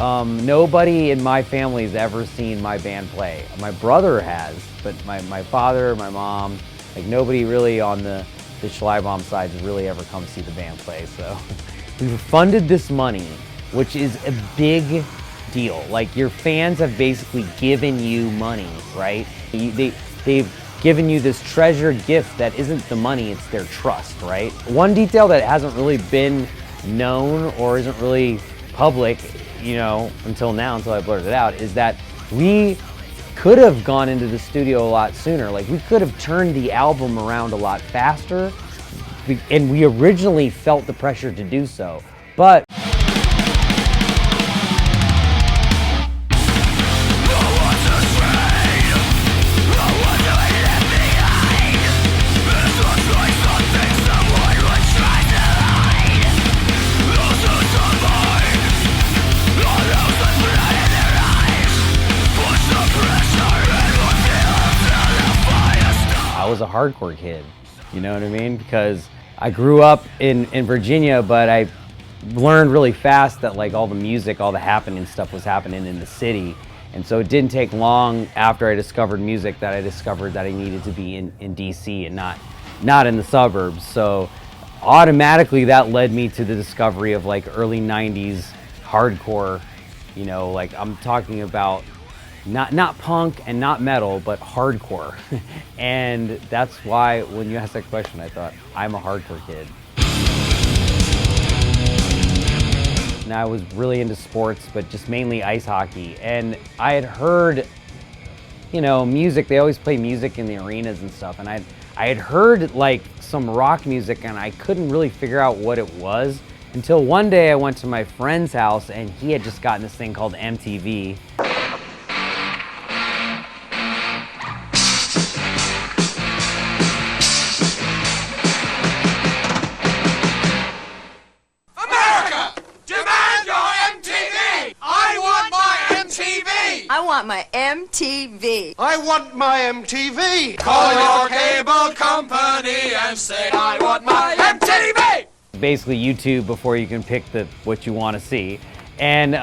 Nobody in my family has ever seen my band play. My brother has, but my father, my mom, like nobody really on the Schleibbaum side has really ever come see the band play. So we've funded this money, which is a big deal. Like your fans have basically given you money, right? They've given you this treasured gift that isn't the money, it's their trust, right? One detail that hasn't really been known or isn't really public, you know, until now, until I blurted it out, is that we could have gone into the studio a lot sooner. Like we could have turned the album around a lot faster, and we originally felt the pressure to do so. But I was a hardcore kid, you know what I mean? Because I grew up in Virginia, but I learned really fast that like all the music, all the happening stuff was happening in the city. And so it didn't take long after I discovered music that I discovered that I needed to be in DC and not in the suburbs. So automatically that led me to the discovery of like early 90s hardcore, you know, like I'm talking about not punk and not metal, but hardcore. And that's why when you asked that question, I thought, I'm a hardcore kid. And I was really into sports, but just mainly ice hockey. And I had heard, you know, music, they always play music in the arenas and stuff. And I had heard like some rock music and I couldn't really figure out what it was until one day I went to my friend's house and he had just gotten this thing called MTV. I want my MTV. I want my MTV. Call your cable company and say, I want my MTV. Basically YouTube before you can pick what you want to see. And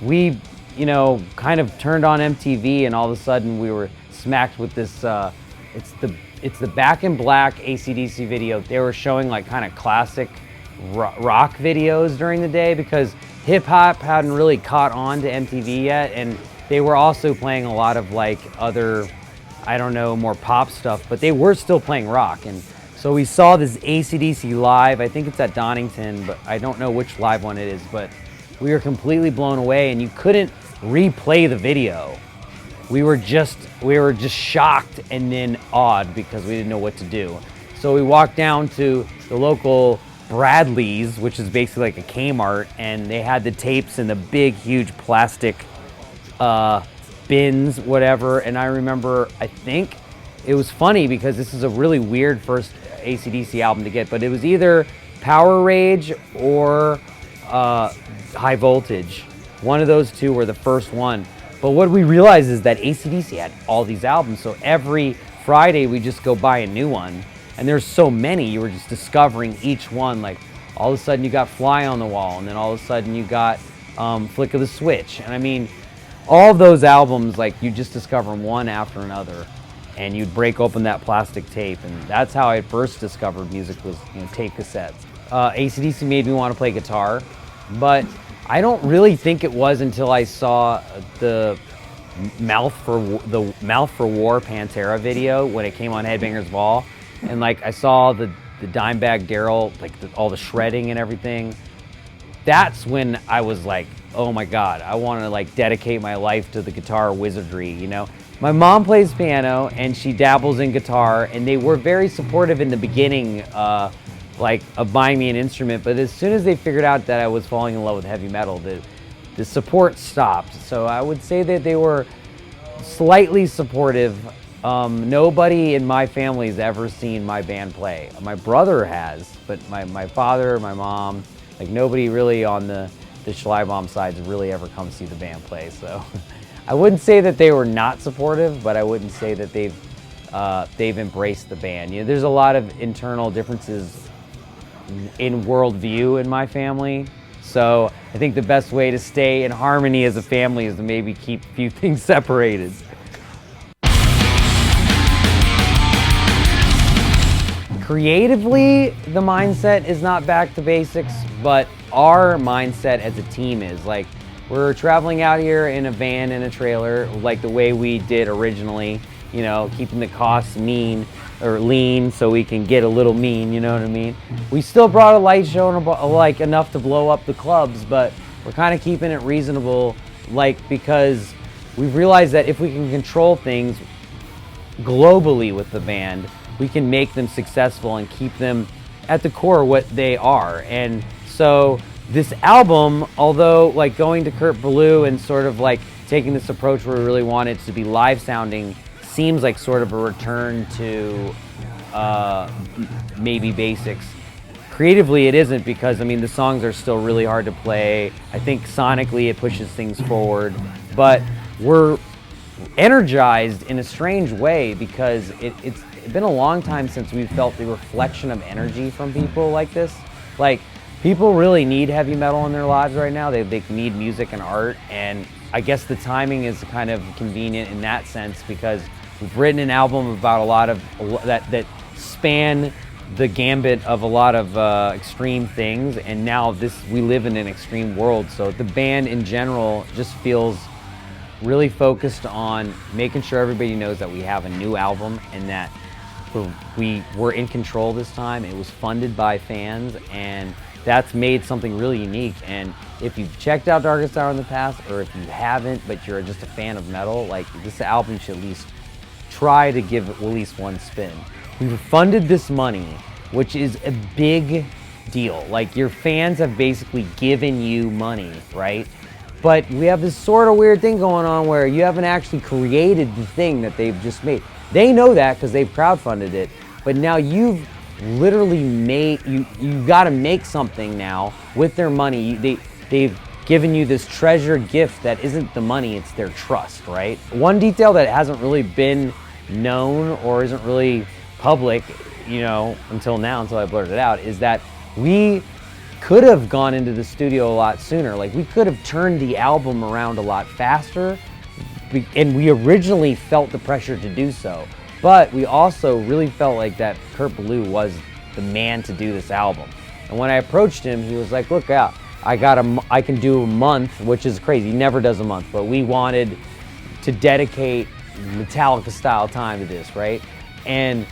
we, you know, kind of turned on MTV and all of a sudden we were smacked with this, it's the Back in Black AC/DC video. They were showing like kind of classic rock videos during the day because hip hop hadn't really caught on to MTV yet, and they were also playing a lot of like other, I don't know, more pop stuff, but they were still playing rock. And so we saw this AC/DC live, I think it's at Donington, but I don't know which live one it is, but we were completely blown away and you couldn't replay the video. We were just shocked and then awed because we didn't know what to do. So we walked down to the local Bradley's, which is basically like a Kmart, and they had the tapes in the big, huge plastic bins, whatever. And I remember, I think it was funny because this is a really weird first AC/DC album to get, but it was either Power Rage or High Voltage. One of those two were the first one. But what we realized is that AC/DC had all these albums, so every Friday we just go buy a new one. And there's so many, you were just discovering each one. Like all of a sudden you got Fly on the Wall, and then all of a sudden you got Flick of the Switch. And I mean, all of those albums, like you just discover them one after another, and you'd break open that plastic tape. And that's how I first discovered music, was, you know, tape cassettes. AC/DC made me want to play guitar, but I don't really think it was until I saw the Mouth for War Pantera video when it came on Headbangers Ball. And like I saw the Dimebag Darrell, like all the shredding and everything. That's when I was like, oh my God, I want to like dedicate my life to the guitar wizardry, you know? My mom plays piano and she dabbles in guitar, and they were very supportive in the beginning, like of buying me an instrument. But as soon as they figured out that I was falling in love with heavy metal, the support stopped. So I would say that they were slightly supportive. Nobody in my family has ever seen my band play. My brother has, but my father, my mom, like nobody really on the Schleibbaum side has really ever come see the band play. So I wouldn't say that they were not supportive, but I wouldn't say that they've embraced the band. You know, there's a lot of internal differences in worldview in my family. So I think the best way to stay in harmony as a family is to maybe keep a few things separated. Creatively, the mindset is not back to basics, but our mindset as a team is. Like, we're traveling out here in a van and a trailer, like the way we did originally, you know, keeping the costs lean so we can get a little mean, you know what I mean? We still brought a light show and like enough to blow up the clubs, but we're kind of keeping it reasonable, like, because we've realized that if we can control things globally with the band, we can make them successful and keep them at the core what they are. And so this album, although like going to Kurt Ballou and sort of like taking this approach where we really want it to be live sounding, seems like sort of a return to maybe basics. Creatively it isn't, because I mean the songs are still really hard to play. I think sonically it pushes things forward, but we're energized in a strange way because it's been a long time since we've felt the reflection of energy from people like this. Like, people really need heavy metal in their lives right now. They need music and art, and I guess the timing is kind of convenient in that sense, because we've written an album about a lot of that span the gambit of a lot of extreme things, and now we live in an extreme world. So the band in general just feels really focused on making sure everybody knows that we have a new album and that we were in control this time. It was funded by fans, and that's made something really unique. And if you've checked out Darkest Hour in the past, or if you haven't but you're just a fan of metal, like, this album you should at least try to give it at least one spin. We funded this money, which is a big deal. Like, your fans have basically given you money, right? But we have this sort of weird thing going on where you haven't actually created the thing that they've just made. They know that because they've crowdfunded it, but now you've literally you got to make something now with their money. They've given you this treasure gift that isn't the money, it's their trust, right? One detail that hasn't really been known or isn't really public, you know, until I blurted it out, is that we could have gone into the studio a lot sooner. Like, we could have turned the album around a lot faster, and we originally felt the pressure to do so. But we also really felt like that Kurt Ballou was the man to do this album. And when I approached him, he was like, look out, I can do a month, which is crazy. He never does a month, but we wanted to dedicate Metallica style time to this, right? And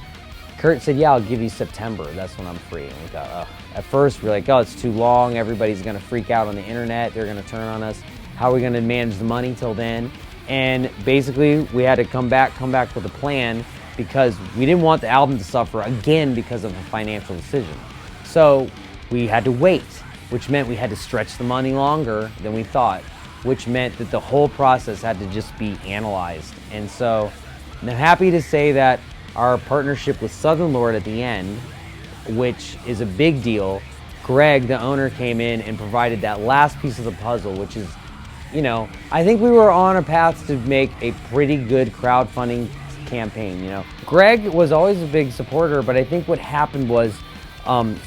Kurt said, yeah, I'll give you September. That's when I'm free. And we thought, oh. At first, we're like, oh, it's too long. Everybody's going to freak out on the internet. They're going to turn on us. How are we going to manage the money till then? And basically, we had to come back with a plan, because we didn't want the album to suffer again because of a financial decision. So we had to wait, which meant we had to stretch the money longer than we thought, which meant that the whole process had to just be analyzed. And so I'm happy to say that our partnership with Southern Lord at the end, which is a big deal, Greg, the owner, came in and provided that last piece of the puzzle, which is, you know, I think we were on a path to make a pretty good crowdfunding campaign, you know. Greg was always a big supporter, but I think what happened was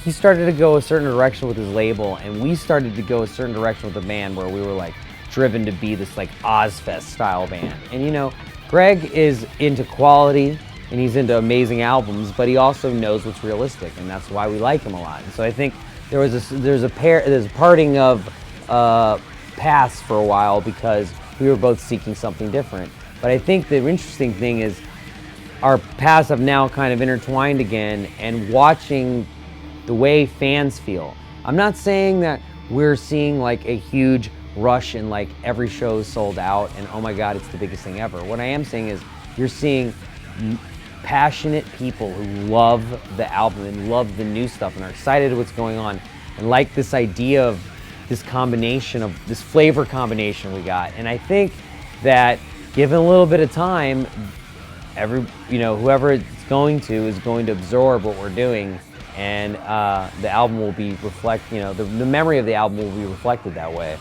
he started to go a certain direction with his label, and we started to go a certain direction with the band, where we were like driven to be this like Ozfest style band. And you know, Greg is into quality and he's into amazing albums, but he also knows what's realistic, and that's why we like him a lot. And so I think there's a parting of paths for a while, because we were both seeking something different. But I think the interesting thing is our paths have now kind of intertwined again, and watching the way fans feel. I'm not saying that we're seeing like a huge rush and like every show is sold out and oh my God, it's the biggest thing ever. What I am saying is you're seeing passionate people who love the album and love the new stuff and are excited what's going on and like this idea of this combination of this flavor combination we got. And I think that given a little bit of time, whoever it's going to is going to absorb what we're doing, and the album will be the memory of the album will be reflected that way.